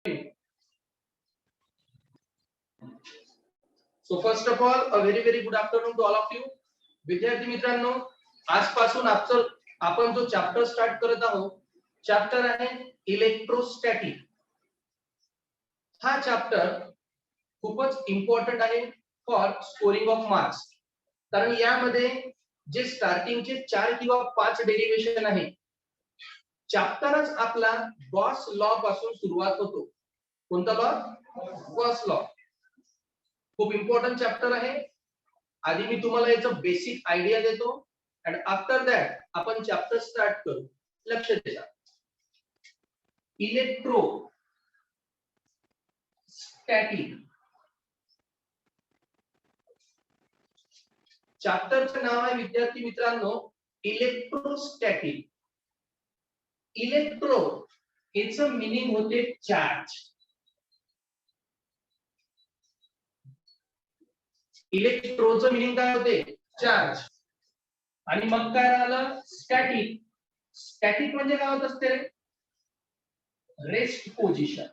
So first of all, a very good afternoon to all of you. विद्यार्थी मित्रांनो, आजपासून आपण जो चॅप्टर स्टार्ट करत आहोत, चॅप्टर आहे इलेक्ट्रोस्टॅटिक. हा चॅप्टर खूपच इम्पॉर्टंट आहे फॉर स्कोरिंग ऑफ मार्क्स. कारण यामध्ये जे स्टार्टिंगचे 4 किंवा 5 डेरिव्हेशन आहे, चॅप्टरच आपला गॉस लॉ पासून सुरुवात होतो. कोणता लॉ? Gauss law. खूप इम्पॉर्टंट चॅप्टर आहे. आधी मी तुम्हाला याचं बेसिक आयडिया देतो and आफ्टर दॅट आपण चॅप्टर स्टार्ट करू. लक्ष द्या. इलेक्ट्रो स्टॅटिक चॅप्टरचं नाव आहे विद्यार्थी मित्रांनो इलेक्ट्रोस्टॅटिक. इलेक्ट्रो याचं मीनिंग होते चार्ज. इलेक्ट्रोचं मीनिंग काय होते? चार्ज. आणि मग काय राहिलं? स्टॅटिक. स्टॅटिक म्हणजे काय होत असते? Rest position.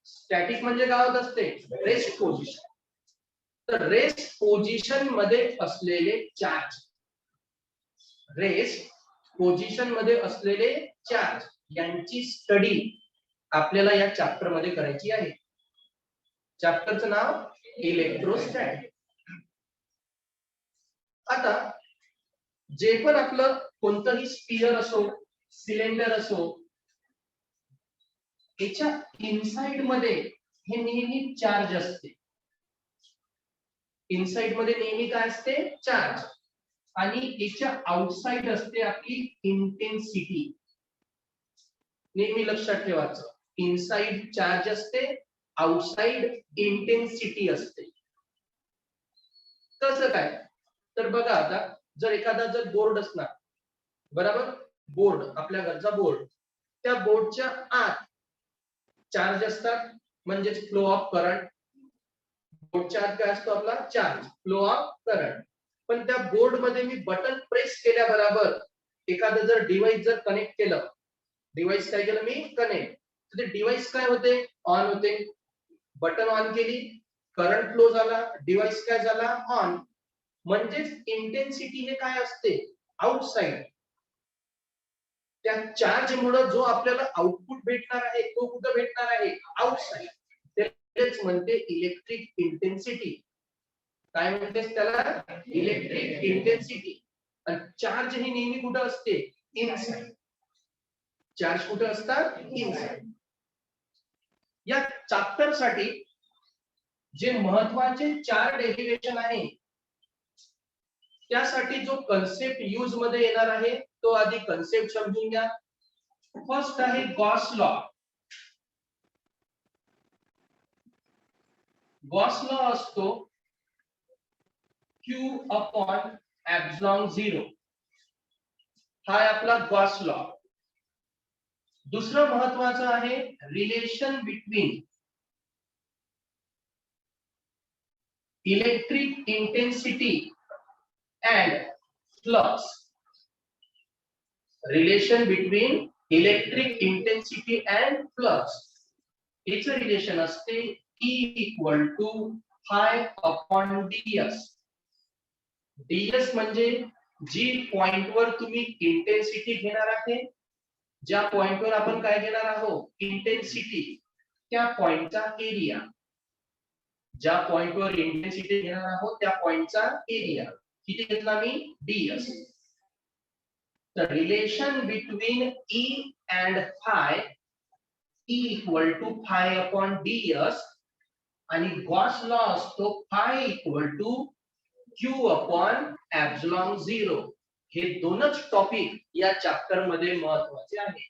स्टॅटिक म्हणजे काय होत असते? Rest position. तर रेस्ट पोझिशन मध्ये असलेले चार्ज, रेस्ट पोझिशन मध्ये असलेले चार्ज यांची स्टडी आपल्याला या चॅप्टर मध्ये करायची आहे. चॅप्टरचं नाव इलेक्ट्रोस्टॅटिक. आता जे पण आपलं कोणतंही स्फिअर असो, सिलेंडर असो, याच्या इनसाइड मध्ये हे नेहमी चार्ज असते. इनसाइड मध्ये नेहमी काय असते? चार्ज. आणि याच्या आउटसाइड असते आपली इंटेन्सिटी. नेहमी लक्षात ठेवायचं, इनसाइड चार्ज असते, आउटसाइड इंटेन्सिटी असते. कसं काय? तर बघा, आता जर एखादा बोर्ड असणार, बरोबर, बोर्ड आपल्या घरचा बोर्ड, त्या बोर्डच्या आत चार्ज असतात, म्हणजे फ्लो ऑफ करंट. बोर्डच्या आत काय असतो? आपला चार्ज, फ्लो ऑफ करंट. पण त्या बोर्ड मध्ये मी बटन प्रेस केल्याबरोबर एखादं जर डिव्हाइस जर कनेक्ट केलं, डिव्हाइस काय केलं मी? कनेक्ट. तर ते डिव्हाइस काय होते? ऑन होते. बटन ऑन केली, करंट फ्लो झाला, डिव्हाइस काय झाला? ऑन. म्हणजेच इंटेन्सिटी हे काय असते? आउटसाइड. त्या चार्ज मुळे जो आपल्याला आउटपुट भेटणार आहे तो कुठे भेटणार आहे? आउटसाइड. तेच म्हणते इलेक्ट्रिक इंटेन्सिटी. काय म्हणतेस त्याला? Electric intensity. आणि चार्ज ही नेहमी कुठे असते? इनसाइड. चार्ज कुठे असतात? इनसाइड. या चॅप्टर साठी जे महत्त्वाचे 4 डेरिव्हेशन आहे, त्यासाठी जो कन्सेप्ट यूज मध्ये येणार आहे तो आधी कन्सेप्ट समजून घ्या. फर्स्ट आहे गॉस लॉ. गॉस लॉ असतो Q अपॉन एप्सिलॉन 0. हा आहे आपला गॉस लॉ. दुसरं महत्वाचं आहे relation between electric intensity and flux. Relation between electric intensity and flux. Its relation असते E equal to phi upon ds. ds म्हणजे जी पॉइंट वर तुम्ही इंटेन्सिटी घेणार आहे, ज्या पॉइंट वर आपण काय घेणार आहोत? इंटेन्सिटी, त्या पॉइंटचा एरिया. ज्या पॉइंट वर इंटेन्सिटी घेणार आहोत त्या पॉइंटचा एरिया किती घेतला मी? ds. The relation between E and phi, E equal to phi upon ds, आणि गॉस लॉ असतो phi equal to Q upon epsilon 0. हे दोनच टॉपिक या चॅप्टर मध्ये महत्त्वाचे आहे.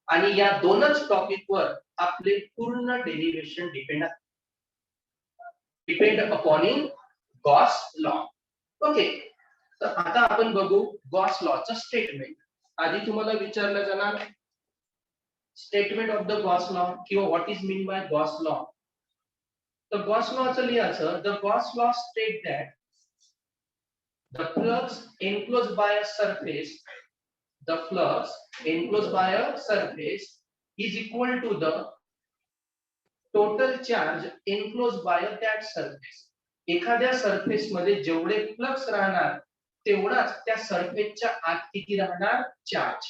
आणि या दोनच टॉपिक वर आपले पूर्ण derivation depend upon in Gauss law. Okay. तर आता आपण बघू गॉस लॉचं स्टेटमेंट. आधी तुम्हाला विचारलं जाणार statement of the Gauss law किंवा what is mean by Gauss law. तर गॉस लॉचं लिहायचं, the Gauss law state that the flux enclosed by a surface the flux enclosed by a surface is equal to the total charge enclosed by that surface. एखाद्या surface मध्ये जेवढे flux राहणार तेवढाच त्या सरफेसच्या आत किती राहणार चार्ज.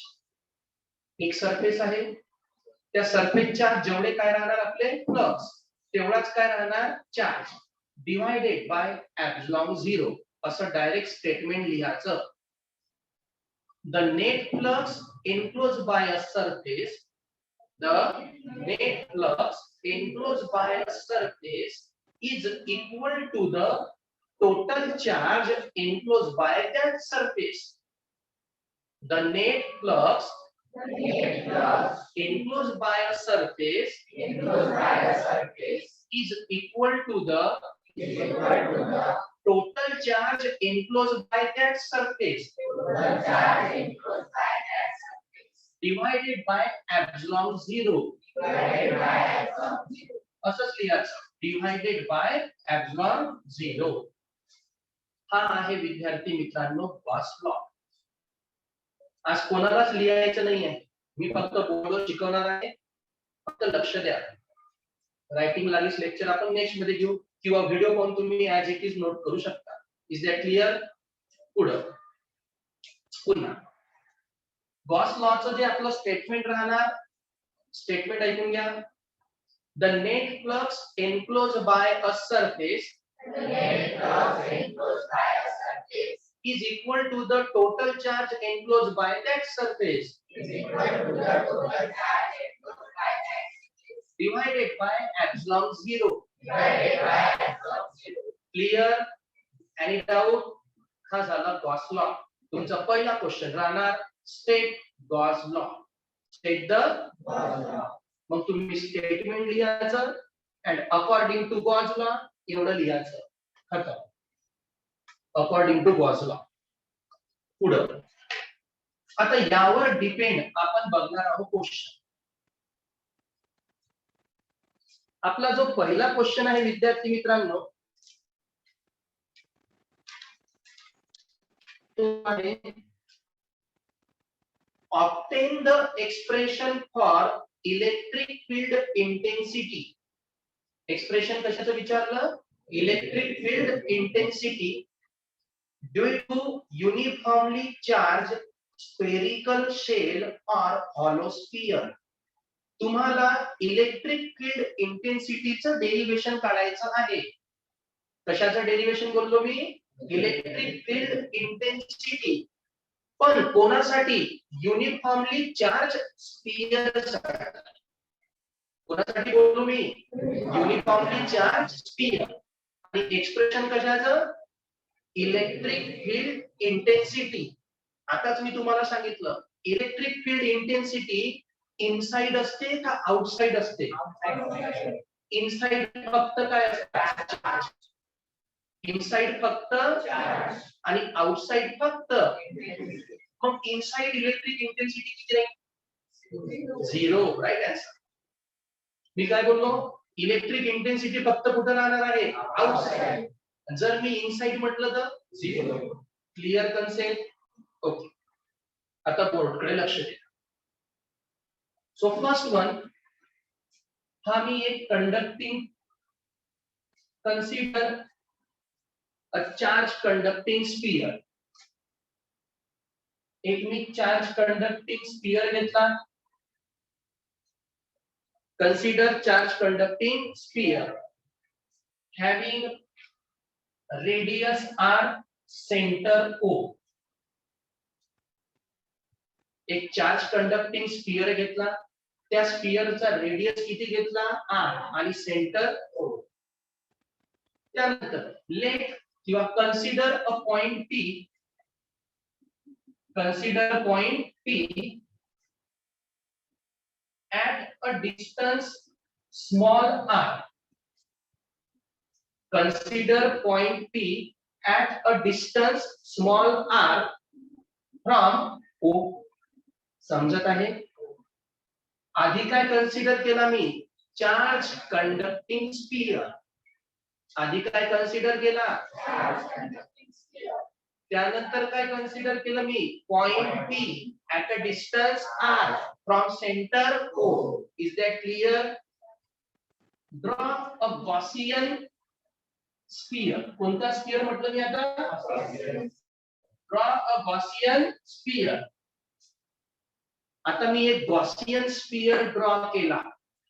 एक सरफेस आहे त्या सरफेसच्या आत जेवढे काय राहणार आपले फ्लक्स तेवढाच काय राहणार चार्ज डिवाइडेड बाय एप्सिलॉन 0 असं डायरेक्ट स्टेटमेंट लिहायचं. The net flux enclosed by a surface, the net flux enclosed by a surface is equal to the total charge enclosed by that surface. The net flux enclosed by a surface is equal to the total charge enclosed by that surface divided by epsilon 0. असंच लिहायचं divided by epsilon 0. हा आहे विद्यार्थी मित्रांनो Gauss law. आज कोणालाच लिहायचं नाहीये, मी फक्त बोर्डवर शिकवणार आहे, फक्त लक्ष द्या. रायटिंग लागेल लेक्चर आपण नेक्स्ट मध्ये घेऊ किंवा व्हिडिओ पाहून तुम्ही ऍज इट इज नोट करू शकता. Is that clear? पुन्हा गॉस लॉचं जे आपलं स्टेटमेंट राहणार, स्टेटमेंट ऐकून घ्या. The net flux enclose by a surface is equal to the total charge enclosed by that surface divided by epsilon 0. Clear? Any doubt? हा झाला गॉस लॉ. तुमचा पहिला क्वेश्चन राहणार state Gauss law. State the Gauss law. मग तुम्ही statement लिहायचं and according to Gauss law एवढं लिहायचं. खतम. According to Gauss law. पुढं आता यावर डिपेंड आपण बघणार आहोत क्वेश्चन. आपला जो पहिला क्वेश्चन आहे विद्यार्थी मित्रांनो तो आहे obtain the expression for electric field intensity. Expression कशाचं विचारलं? Electric field intensity due to uniformly charged spherical shell or hollow sphere. तुम्हाला इलेक्ट्रिक फील्ड इंटेन्सिटीचं डेरिव्हेशन काढायचं आहे. कशाचं डेरिव्हेशन बोललो मी? Electric field intensity. पण कोणासाठी? Uniformly charge sphere. कोणासाठी बोललो मी? Uniformly charge sphere. आणि एक्सप्रेशन कशाचं? Electric field intensity. आताच मी तुम्हाला सांगितलं इलेक्ट्रिक फील्ड इंटेन्सिटी इनसाइड असते का आउटसाइड असते? इनसाइड फक्त काय असते? इनसाइड फक्त आणि आउटसाइड फक्त. मग इनसाइड इलेक्ट्रिक इंटेन्सिटी किती राहील? 0. Right answer. मी काय बोललो? इलेक्ट्रिक इंटेन्सिटी फक्त कुठे राहणार आहे? आउटसाइड. जर मी इनसाइड म्हटलं तर 0. Clear concept? ओके. आता बोर्डकडे लक्ष द्या. सो फर्स्ट वन, हा मी एक conducting consider a charge conducting sphere. एक मी चार्ज कंडक्टिंग स्फियर घेतला. Consider charge conducting sphere having radius r, center o. एक चार्ज कंडक्टिंग स्फियर घेतला. त्या स्फियरचा रेडियस किती घेतला? r आणि सेंटर o. त्यानंतर लेट किंवा consider a point p. Consider point p at a distance small r. Consider point P at a distance small r from O. समजत आहे? आधी काय कन्सिडर केला मी? Charge conducting sphere. आधी काय कन्सिडर केला? Charge conducting sphere. त्यानंतर काय कन्सिडर केलं मी, point P at a distance R from centre O. Is that clear? Draw a Gaussian sphere. कोणता स्फियर म्हटलं मी आता? Draw a Gaussian sphere. आता मी एक गॉसियन स्फियर ड्रॉ केला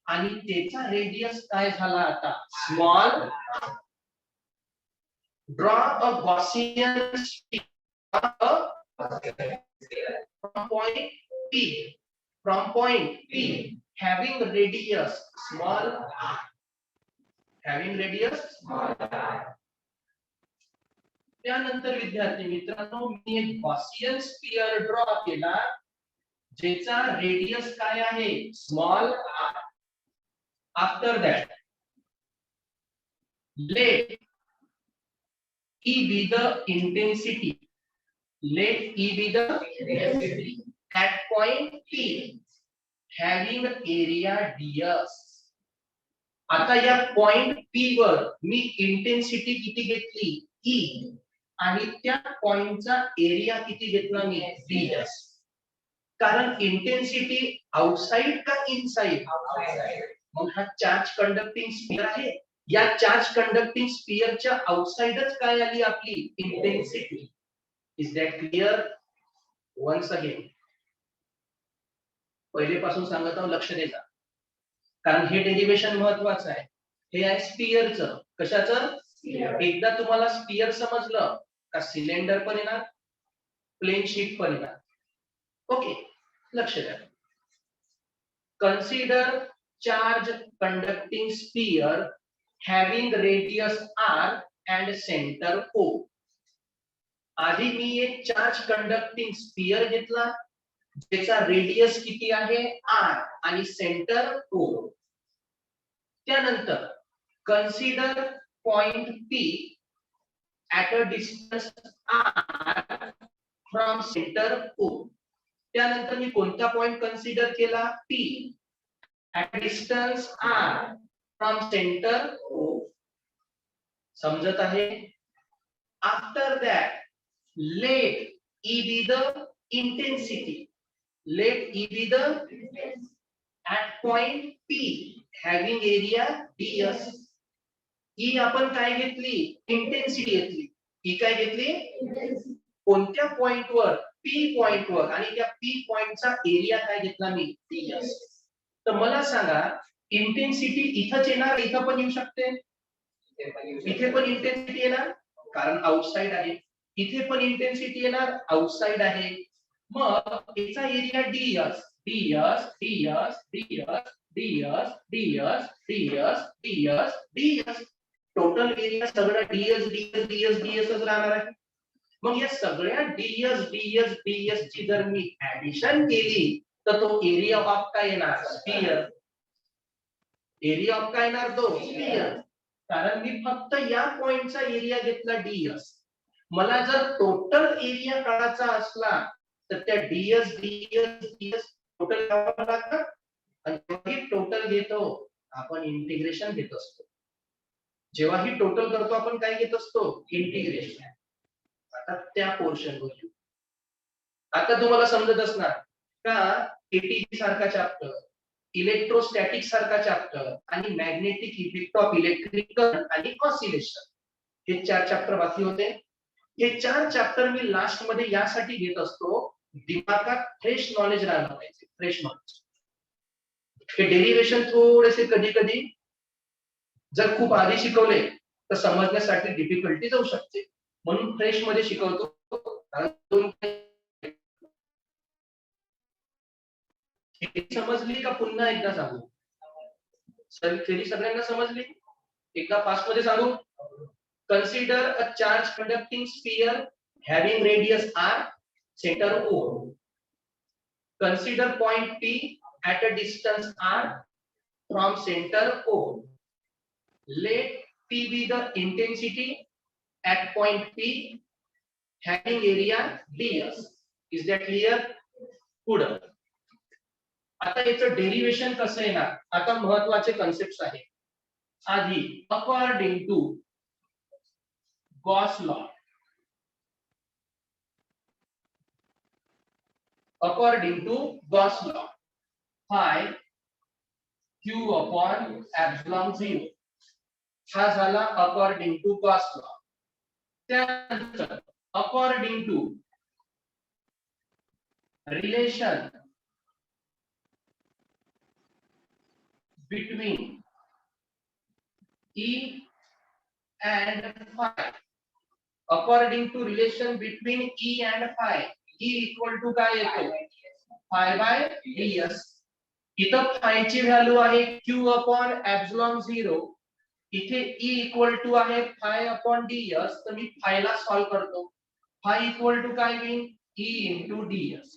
आणि त्याचा रेडियस काय झाला आता? Small. Draw a Gaussian sphere from point P having radius small r. Having radius small r. त्यानंतर विद्यार्थी मित्रांनो मी एक गॉसियन स्फियर ड्रॉ केला ज्याचा रेडियस काय आहे? Small r. After that let E be the intensity. Let E be the intensity at point P having area ds. आता या पॉइंट P वर मी इंटेन्सिटी किती घेतली? E. आणि त्या पॉइंटचा एरिया किती घेतला मी? ds. कारण इंटेन्सिटी आउटसाइड का इनसाइड? मग हा चार्ज कंडक्टिंग स्फियर आहे. या चार्ज कंडक्टिंग स्फियरच्या आउटसाइडच काय आली आपली? Intensity. Is that clear? Once again पहिलेपासून सांगत आहोत, लक्ष द्या कारण हे डेरिवेशन महत्वाचं आहे. हे आहे स्फियरचं. कशाचं? एकदा तुम्हाला स्फियर समजलं का सिलेंडर पण येणार, प्लेन शीट पण येणार. ओके, लक्ष द्या. Consider charge conducting sphere having radius r and center o. आधी मी एक चार्ज कंडक्टिंग स्फियर घेतला ज्याचा रेडियस किती आहे? r आणि सेंटर o. त्यानंतर consider point P at a distance r from center o. त्यानंतर मी कोणता पॉइंट कन्सिडर केला? P at a distance r from center O. समजत आहे? After that let E be the intensity. Let E be the at point P having area ds. E आपण काय घेतली? Intensity घेतली. E काय घेतली? कोणत्या पॉइंट वर? P पॉइंट वर. आणि त्या P पॉइंटचा एरिया काय घेतला मी? ds. तर मला सांगा इंटेन्सिटी इथंच येणार, इथं पण येऊ शकते? इथे पण इंटेन्सिटी येणार कारण आउटसाइड आहे. इथे पण इंटेन्सिटी येणार, आउटसाइड आहे. मग याचा area ds. ds ds ds ds ds ds ds ds. Total area सगळं ds ds ds ds च राहणार आहे. मग या सगळ्या ds ds ds ची जर मी ऍडिशन केली तर तो एरिया ऑफ काय येणार? स्फियर. एरिया ऑफ काय येणार? तो स्फियर. कारण मी फक्त या पॉइंटचा एरिया घेतला ds. मला जर टोटल एरिया काढायचा असला तर त्या ds ds ds टोटल काढावं लागतं. आणि जेव्हा टोटल घेतो आपण इंटिग्रेशन घेत असतो. जेव्हा ही टोटल करतो आपण काय घेत असतो? इंटिग्रेशन. आता त्या पोर्शन वर येऊ. आता तुम्हाला समजत असणार का एटीजी सारखा चॅप्टर, इलेक्ट्रोस्टॅटिक सारखा चॅप्टर आणि magnetic effect of electric current आणि ऑसिलेशन हे 4 चॅप्टर बाकी होते. हे 4 चॅप्टर मी लास्ट मध्ये यासाठी घेत असतो दिमागात फ्रेश नॉलेज राहायला पाहिजे. Fresh knowledge. हे डेरिव्हेशन थोडेसे कधी कधी जर खूप आधी शिकवले तर समजण्यासाठी डिफिकल्टी जाऊ शकते. म्हणून फ्रेश मध्ये शिकवतो. समजली का पुन्हा एकदा सांगू? थेरी सगळ्यांना समजली? एकदा फास्ट मध्ये सांगू. Consider a charge conducting sphere having radius r, center o. Consider point P at a distance r from center o. Let P be the intensity at point P having area ds. Is that clear? पुढे आता याचं derivation कसं येणार? आता महत्वाचे concepts आहेत. आधी according to Gauss law according to Gauss law phi Q upon epsilon 0 हा झाला अकॉर्डिंग टू गॉस लॉ. त्यानंतर according to relation between E and phi. According to relation between E and phi, E equal to काय येतो phi by ds. इथं phi ची value आहे q upon epsilon 0. इथे E equal to आहे phi अपॉन ds. तर मी phi ला सॉल्व करतो. phi इक्वल टू काय येईल E into ds.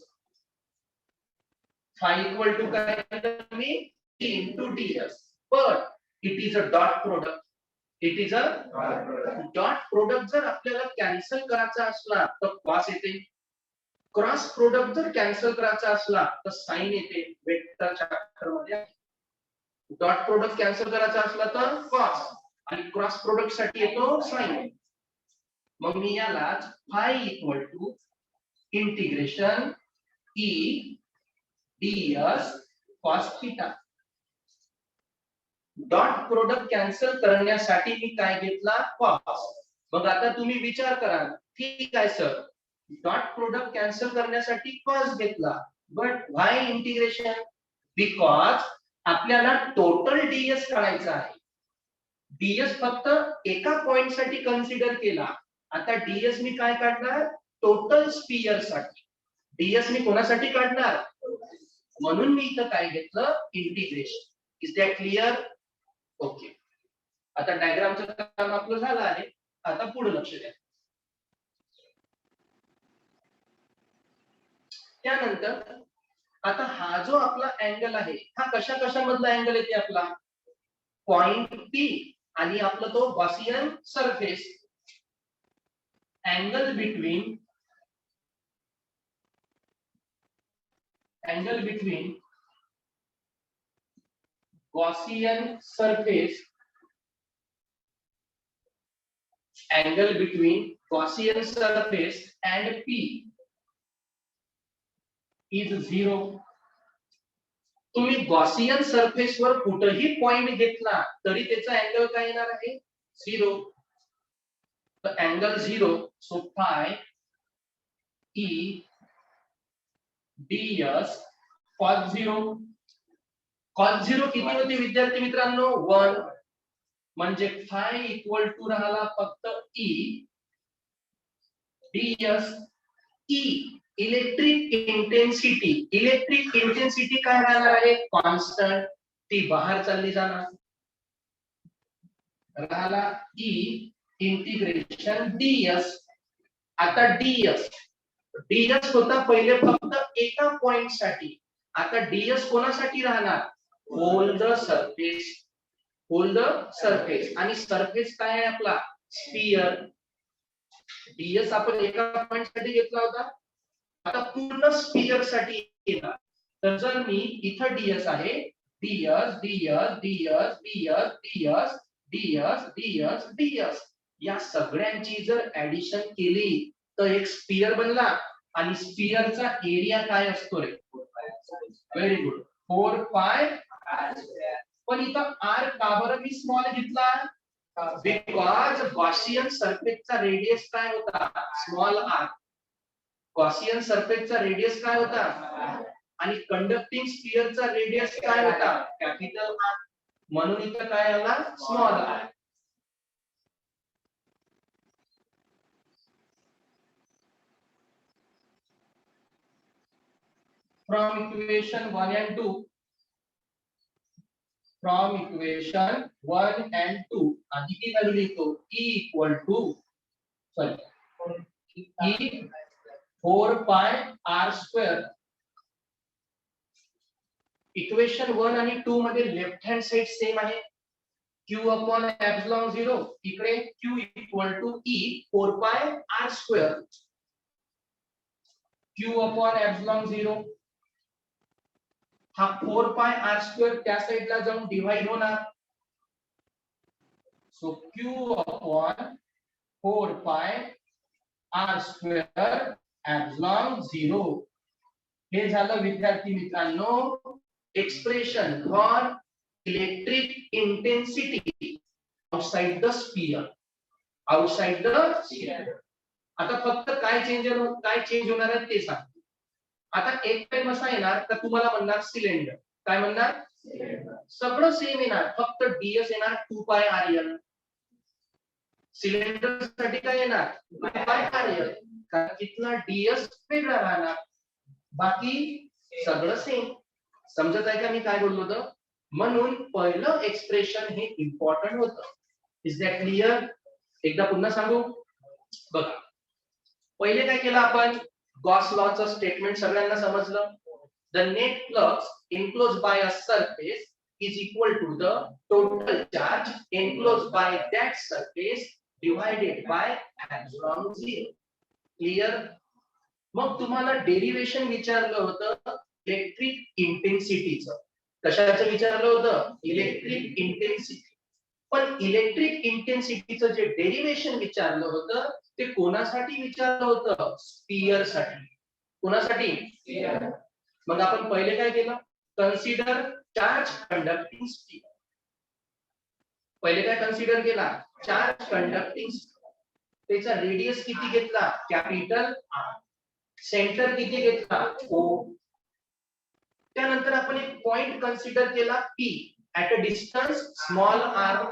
phi equal to काय येईल मी E into ds. But it is a dot product. It is a dot product. जर आपल्याला कॅन्सल करायचा असला तर cos येते. क्रॉस प्रोडक्ट जर कॅन्सल करायचा असला तर साइन येते. वेक्टरच्या मध्ये डॉट प्रोडक्ट कॅन्सल करायचा असला तर cos आणि क्रॉस प्रोडक्ट साठी येतो साइन. मग मी यालाच phi equal to integration E ds cos theta. Dot product cancel करण्यासाठी मी काय घेतला cos. मग आता तुम्ही विचार करा ठीक आहे सर डॉट प्रोडक्ट कॅन्सल करण्यासाठी cos घेतला बट व्हाय इंटिग्रेशन बिकॉज आपल्याला टोटल ds काढायचा आहे. ds फक्त एका पॉइंट साठी कन्सिडर केला. आता ds मी काय काढणार टोटल स्फियर साठी. ds मी कोणासाठी काढणार म्हणून मी इथं काय घेतलं integration. Is that clear? Okay. आता डायग्रामचं काम आपलं झालं आहे. आता पुढे लक्ष द्या. त्यानंतर आता हा जो आपला अँगल आहे हा कशामधला अँगल येते आपला पॉइंट P आणि आपला तो Gaussian surface. Angle between Gaussian surface and P is 0. तुम्ही गॉसियन सरफेस वर कुठेही पॉइंट घेतला तरी त्याचा अँगल काय येणार आहे 0. तर angle 0 so five E ds cos 0. cos 0 किती होते विद्यार्थी मित्रांनो 1. म्हणजे फाय इक्वल टू राहिला फक्त E ds. E electric intensity काय राहणार आहे कॉन्स्टंट. ती बाहेर चालली जाणार. राहिला E इंटिग्रेशन ds. आता ds होता पहिले फक्त एका पॉइंट साठी. आता ds कोणासाठी राहणार होल द सरफेस आणि सरफेस काय आहे आपला स्फियर. ds आपण एका पॉइंट साठी घेतला होता. आता पूर्ण स्फियर साठी येणार. तर जर मी इथं ds आहे ds या सगळ्यांची जर ऍडिशन केली तर एक स्फियर बनला. आणि स्फियरचा एरिया काय असतो रे व्हेरी गुड 4 पाय. पण इथं r का बरं मी स्मॉल घेतला बिकॉज गॉसियन सरफेसचा रेडियस काय होता स्मॉल r. गॉसियन सरफेसचा रेडियस काय होता आणि कंडक्टिंग स्फियरचा रेडियस काय होता कॅपिटल R. म्हणून इथं काय आला small r. From equation 1 and 2 आधी की व्हॅल्यू लिहितो E इक्वल टू E 4 पाय r स्क्वेअर. इक्वेशन 1 आणि 2 मध्ये लेफ्ट हँड साइड सेम आहे. q अपॉन एप्सिलॉन 0 इकडे q इक्वल टू E 4 पाय r square. q upon epsilon 0 हा 4 पाय r स्क्वेअर त्या साइडला जाऊन डिवाइड होणार. सो q अपॉन 4 पाय r स्क्वेअर एप्सिलॉन 0. हे झालं विद्यार्थी मित्रांनो expression for electric intensity outside the sphere. Outside the sphere. आता फक्त काय चेंज होणार आहे ते सांग. आता एक टाइम असा येणार तर तुम्हाला म्हणणार सिलेंडर. काय म्हणणार? सगळं सेम येणार, फक्त डीएस येणार 2 पाय आरएल. सिलेंडर साठी काय येणार? 2 पाय आरएल. कारण इथला डीएस वेगळा राहणार, बाकी सगळं सेम. समजत आहे का मी काय बोललो होतो? म्हणून पहिलं एक्सप्रेशन हे इम्पॉर्टंट होतं. Is that clear? एकदा पुन्हा सांगू बघा. पहिले काय केलं आपण? गॉस लॉचं स्टेटमेंट सगळ्यांना समजलं. The net flux enclosed by a surface is equal to the total charge enclosed by that surface divided by epsilon 0. Clear? मग तुम्हाला डेरिवेशन विचारलं होतं इलेक्ट्रिक इंटेन्सिटीचं. कशाचं विचारलं होतं? Electric intensity. पण इलेक्ट्रिक इंटेन्सिटीचं जे डेरिवेशन विचारलं होतं ते कोणासाठी विचारलं होतं? स्फियर साठी. कोणासाठी? स्फियर. मग आपण पहिले काय केलं? Consider charge conducting sphere. पहिले काय कन्सिडर केला? Charge conducting. त्याचा रेडियस किती घेतला? Capital R. सेंटर किती घेतला? ओ. त्यानंतर आपण एक पॉइंट कन्सिडर केला P at a distance small R.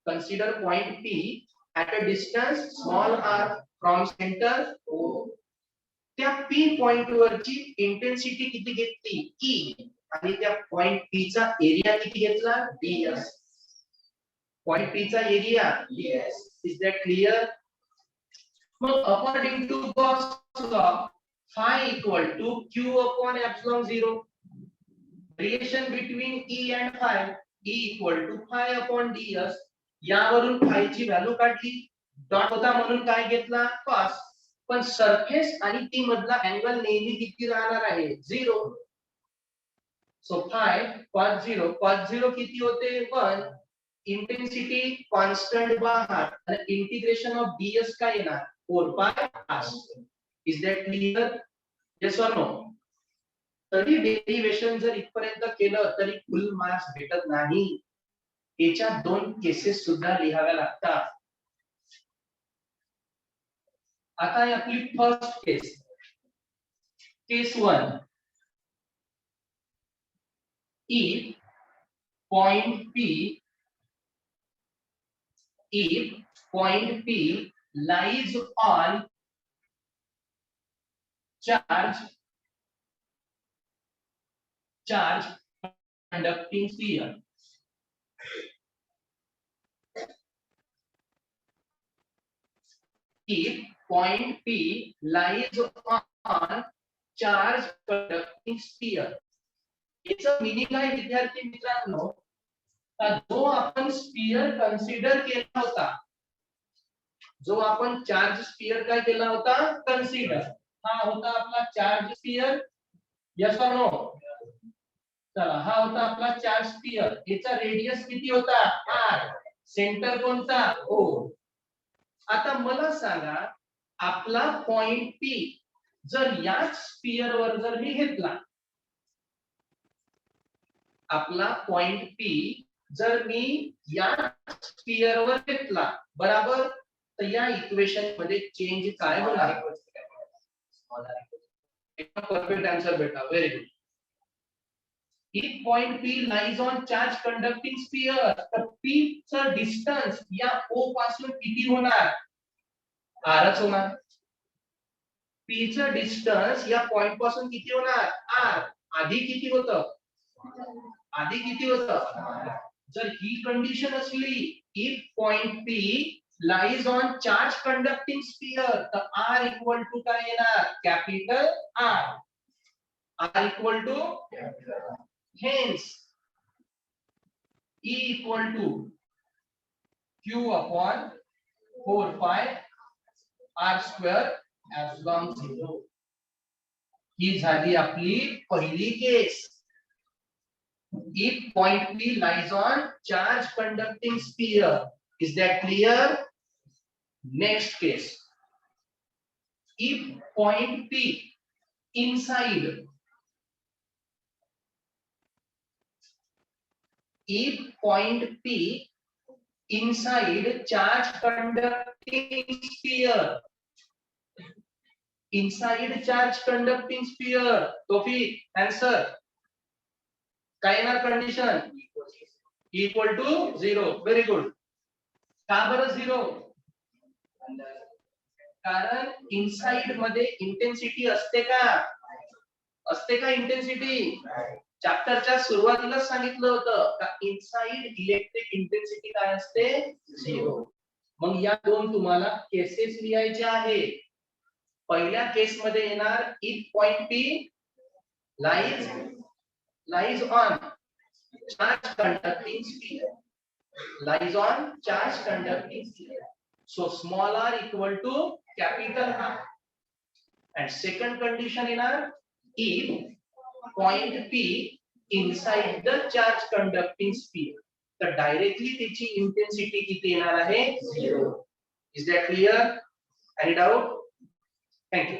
Consider point P at a distance small R from centre O. त्या पी पॉइंट वरची इंटेन्सिटी किती घेतली? ई. आणि त्या पॉइंट पी चा एरिया किती घेतला? डीएस. पॉइंट पी चा area ds. Is that clear? मग according to Gauss law phi equal to q upon epsilon 0. Relation between E and phi, E equal to phi upon ds. यावरून phi ची value काढली. Dot होता म्हणून काय घेतला? cos. पण सरफेस आणि टी मधला अँगल नेहमी किती राहणार आहे? 0. So phi cos 0. cos 0 किती होते? 1. इंटेन्सिटी कॉन्स्टंट बाहर आणि इंटिग्रेशन ऑफ ds काय येणार? 4 pi r. Is that clear? Yes or no? तरी डेरिवेशन जर इथपर्यंत केलं तरी फुल मार्क्स भेटत नाही. याच्या 2 केसेस सुद्धा लिहाव्या लागतात. आता आहे आपली first case. Case 1. if point P lies on charge conducting sphere. If point P lies on charge conducting sphere, याचं मीनिंग आहे विद्यार्थी मित्रांनो, जो आपण स्फियर कन्सिडर केला होता, जो आपण चार्ज स्फियर काय केला होता? कन्सिडर. हा होता आपला चार्ज स्फियर. यस और नो? चला, हा होता आपला चार्ज स्फियर. याचा रेडियस किती होता? r. सेंटर कोणता? o. आता मला सांगा, आपला पॉइंट P जर या स्फियर वर जर मी घेतला, आपला पॉइंट P जर मी या स्फियर वर घेतला, बरोबर, तर या इक्वेशन मध्ये चेंज काय होणार? परफेक्ट आंसर बेटा, very good. If point P lies on charge conducting sphere, तर P चा डिस्टन्स या O पासून किती होणार? r च होणार. P चा डिस्टन्स या पॉइंट पासून किती होणार? r. आधी किती होतं? आधी किती होतं? जर ही कंडिशन असली, if point P lies on charge conducting sphere, तर r equal to काय येणार? Capital R. r equal to hence E equal to q upon 4 pi r square epsilon 0. ही झाली आपली पहिली केस. If point P lies on charge conducting sphere, is that clear? Next case. If point P inside if point P inside charge conducting sphere, inside charge conducting sphere, Tofik, answer. काय येणार condition? Equal to 0. Very good. का बरं 0? कारण inside मध्ये intensity असते का? असते का इंटेन्सिटी? चॅप्टरच्या सुरुवातीला सांगितलं होतं का इनसाइड इलेक्ट्रिक इंटेन्सिटी काय असते? 0. मग या दोन तुम्हाला केसेस लिहायच्या आहेत. पहिल्या केस मध्ये येणार if point P lies on charge conducting sphere, lies on charge conducting sphere, so small r equal to capital R. And second condition in our if point P inside the charge conducting sphere, तर directly त्याची intensity किती येणार आहे? 0. Is that clear? Any doubt? Thank you.